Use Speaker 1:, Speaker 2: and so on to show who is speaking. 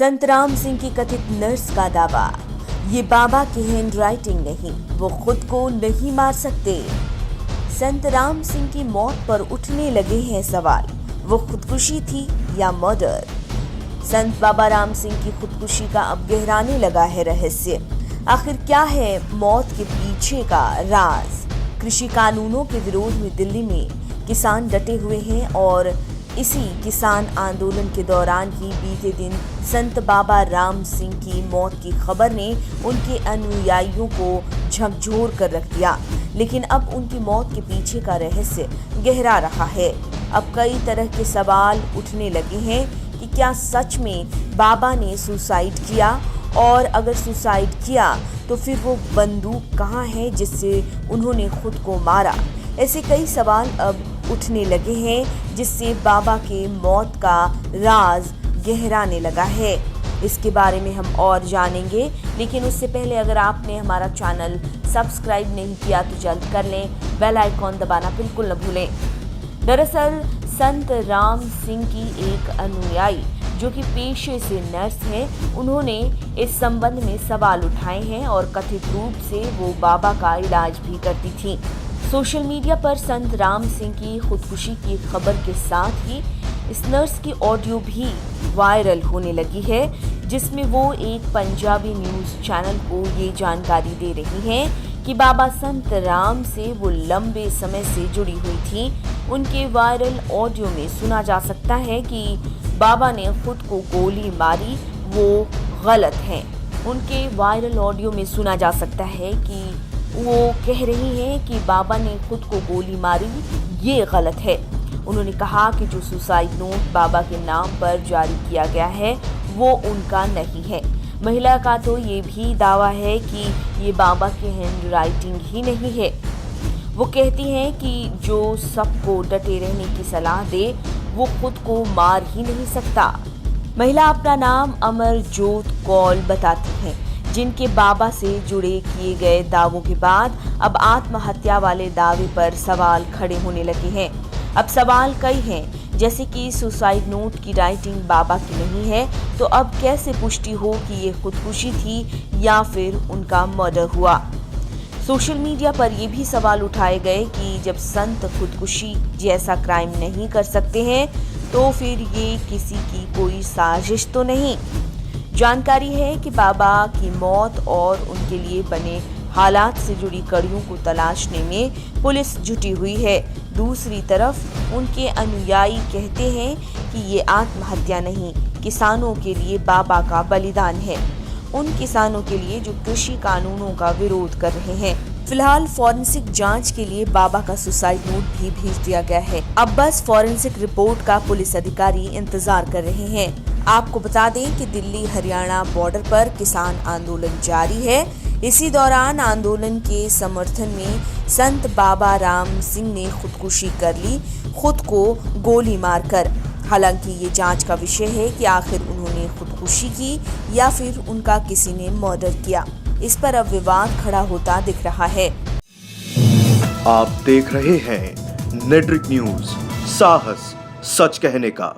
Speaker 1: संत राम सिंह की कथित नर्स का दावा, ये बाबा की हैंडराइटिंग नहीं, वो खुद को नहीं मार सकते। संत राम सिंह की मौत पर उठने लगे हैं सवाल, वो खुदकुशी थी या मर्डर। संत बाबा राम सिंह की खुदकुशी का अब गहराने लगा है रहस्य। आखिर क्या है मौत के पीछे का राज? कृषि कानूनों के विरोध में दिल्ली में किसान डटे हुए हैं और इसी किसान आंदोलन के दौरान ही बीते दिन संत बाबा राम सिंह की मौत की खबर ने उनके अनुयायियों को झकझोर कर रख दिया। लेकिन अब उनकी मौत के पीछे का रहस्य गहरा रहा है। अब कई तरह के सवाल उठने लगे हैं कि क्या सच में बाबा ने सुसाइड किया, और अगर सुसाइड किया तो फिर वो बंदूक कहाँ है जिससे उन्होंने खुद को मारा। ऐसे कई सवाल अब उठने लगे हैं जिससे बाबा के मौत का राज गहराने लगा है। इसके बारे में हम और जानेंगे, लेकिन उससे पहले अगर आपने हमारा चैनल सब्सक्राइब नहीं किया तो जल्द कर लें, बेल आइकॉन दबाना बिल्कुल न भूलें। दरअसल संत राम सिंह की एक अनुयायी जो कि पेशे से नर्स है, उन्होंने इस संबंध में सवाल उठाए हैं और कथित रूप से वो बाबा का इलाज भी करती थी। सोशल मीडिया पर संत राम सिंह की खुदकुशी की खबर के साथ ही इस नर्स की ऑडियो भी वायरल होने लगी है, जिसमें वो एक पंजाबी न्यूज चैनल को ये जानकारी दे रही हैं कि बाबा संत राम से वो लंबे समय से जुड़ी हुई थी। उनके वायरल ऑडियो में सुना जा सकता है कि बाबा ने खुद को गोली मारी, वो गलत है। उनके वायरल ऑडियो में सुना जा सकता है कि वो कह रही हैं कि बाबा ने खुद को गोली मारी, ये गलत है। उन्होंने कहा कि जो सुसाइड नोट बाबा के नाम पर जारी किया गया है वो उनका नहीं है। महिला का तो ये भी दावा है कि ये बाबा की हैंडराइटिंग ही नहीं है। वो कहती हैं कि जो सबको डटे रहने की सलाह दे वो खुद को मार ही नहीं सकता। महिला अपना नाम अमरजोत कौल बताती हैं, जिनके बाबा से जुड़े किए गए दावों के बाद अब आत्महत्या वाले दावे पर सवाल खड़े होने लगे हैं। अब सवाल कई हैं, जैसे कि सुसाइड नोट की राइटिंग बाबा की नहीं है तो अब कैसे पुष्टि हो कि ये खुदकुशी थी या फिर उनका मर्डर हुआ। सोशल मीडिया पर ये भी सवाल उठाए गए कि जब संत खुदकुशी जैसा क्राइम नहीं कर सकते हैं तो फिर ये किसी की कोई साजिश तो नहीं। जानकारी है कि बाबा की मौत और उनके लिए बने हालात से जुड़ी कड़ियों को तलाशने में पुलिस जुटी हुई है। दूसरी तरफ उनके अनुयायी कहते हैं कि ये आत्महत्या नहीं, किसानों के लिए बाबा का बलिदान है, उन किसानों के लिए जो कृषि कानूनों का विरोध कर रहे हैं। फिलहाल फॉरेंसिक जांच के लिए बाबा का सुसाइड नोट भी भेज दिया गया है। अब बस फॉरेंसिक रिपोर्ट का पुलिस अधिकारी इंतजार कर रहे हैं। आपको बता दें कि दिल्ली हरियाणा बॉर्डर पर किसान आंदोलन जारी है। इसी दौरान आंदोलन के समर्थन में संत बाबा राम सिंह ने खुदकुशी कर ली, खुद को गोली मारकर। हालांकि ये जांच का विषय है कि आखिर उन्होंने खुदकुशी की या फिर उनका किसी ने मर्डर किया। इस पर अब विवाद खड़ा होता दिख रहा है।
Speaker 2: आप देख रहे हैं नेट्रिक न्यूज, साहस सच कहने का।